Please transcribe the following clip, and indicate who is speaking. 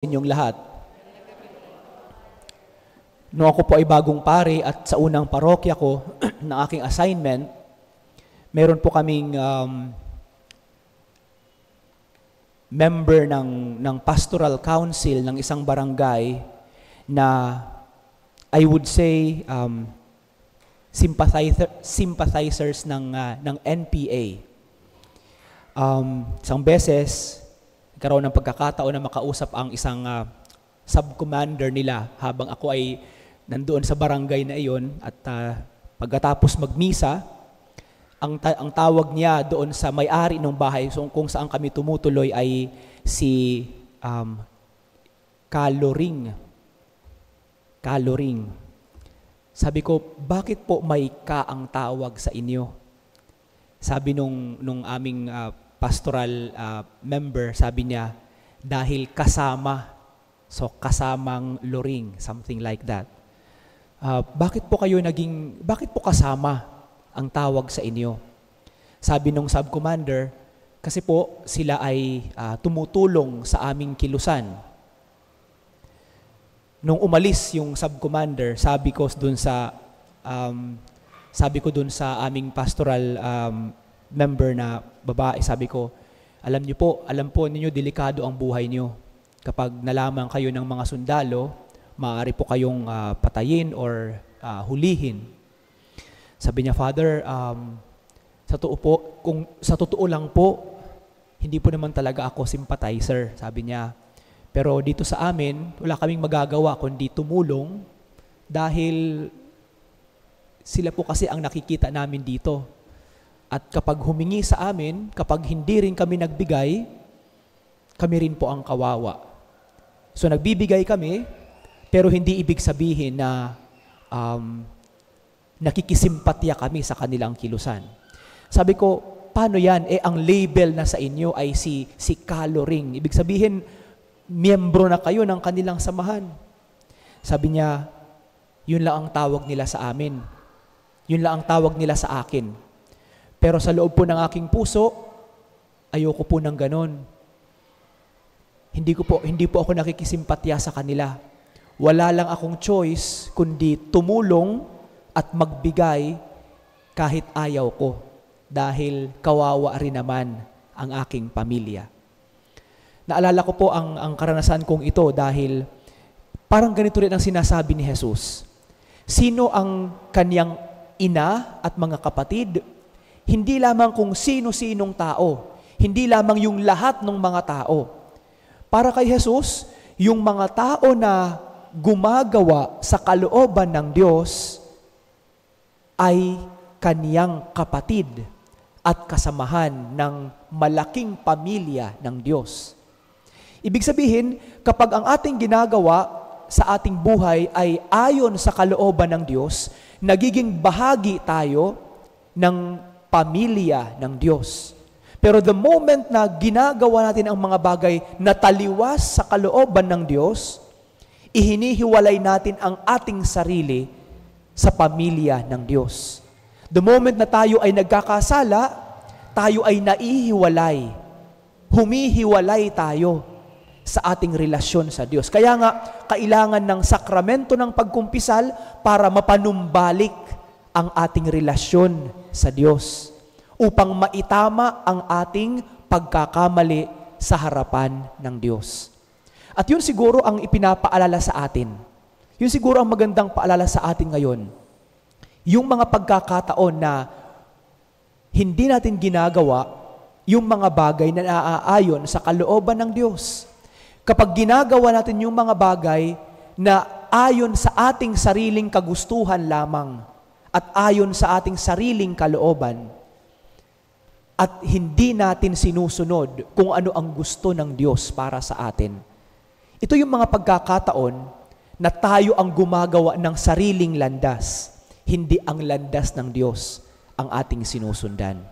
Speaker 1: Inyong lahat. Nung ako po ay bagong pari at sa unang parokya ko ng aking assignment, meron po kaming member ng pastoral council ng isang barangay na I would say sympathizers ng NPA. Isang beses, nagkaroon ng pagkakataon na makausap ang isang sub-commander nila habang ako ay nandoon sa barangay na iyon at pagkatapos magmisa, ang tawag niya doon sa may-ari ng bahay kung saan kami tumutuloy ay si Kaloring. Kaloring. Sabi ko, bakit po may ka ang tawag sa inyo? Sabi nung aming pastoral member, sabi niya, dahil kasama. So, kasamang loring, something like that. Bakit po kasama ang tawag sa inyo? Sabi nung sub-commander, kasi po sila ay tumutulong sa aming kilusan. Nung umalis yung sub-commander, sabi ko dun sa aming pastoral member na babae, sabi ko, alam po ninyo, delikado ang buhay niyo. Kapag nalaman kayo ng mga sundalo, maaari po kayong patayin or hulihin. Sabi niya, Father, sa totoo lang po, hindi po naman talaga ako sympathizer, sabi niya. Pero dito sa amin, wala kaming magagawa kundi tumulong dahil sila po kasi ang nakikita namin dito. At kapag humingi sa amin, kapag hindi rin kami nagbigay, kami rin po ang kawawa. So nagbibigay kami, pero hindi ibig sabihin na nakikisimpatya kami sa kanilang kilusan. Sabi ko, paano yan? Ang label na sa inyo ay si Kaloring. Ibig sabihin, miyembro na kayo ng kanilang samahan. Sabi niya, yun lang ang tawag nila sa amin. Yun lang ang tawag nila sa akin. Pero sa loob po ng aking puso, ayoko po ng ganon. Hindi po ako nakikisimpatya sa kanila. Wala lang akong choice kundi tumulong at magbigay kahit ayaw ko dahil kawawa rin naman ang aking pamilya. Naalala ko po ang karanasan kong ito dahil parang ganito rin ang sinasabi ni Jesus. Sino ang kanyang ina at mga kapatid? Hindi lamang kung sino-sinong tao, hindi lamang yung lahat ng mga tao. Para kay Jesus, yung mga tao na gumagawa sa kalooban ng Diyos ay kaniyang kapatid at kasamahan ng malaking pamilya ng Diyos. Ibig sabihin, kapag ang ating ginagawa sa ating buhay ay ayon sa kalooban ng Diyos, nagiging bahagi tayo ng pamilya ng Diyos. Pero the moment na ginagawa natin ang mga bagay na taliwas sa kalooban ng Diyos, ihinihiwalay natin ang ating sarili sa pamilya ng Diyos. The moment na tayo ay nagkakasala, tayo ay naihiwalay. Humihiwalay tayo sa ating relasyon sa Diyos. Kaya nga, kailangan ng sakramento ng pagkumpisal para mapanumbalik ang ating relasyon sa Diyos upang maitama ang ating pagkakamali sa harapan ng Diyos. At yun siguro ang ipinapaalala sa atin. Yun siguro ang magandang paalala sa atin ngayon. Yung mga pagkakataon na hindi natin ginagawa yung mga bagay na naaayon sa kalooban ng Diyos. Kapag ginagawa natin yung mga bagay na ayon sa ating sariling kagustuhan lamang, at ayon sa ating sariling kalooban, at hindi natin sinusunod kung ano ang gusto ng Diyos para sa atin. Ito yung mga pagkakataon na tayo ang gumagawa ng sariling landas, hindi ang landas ng Diyos ang ating sinusundan.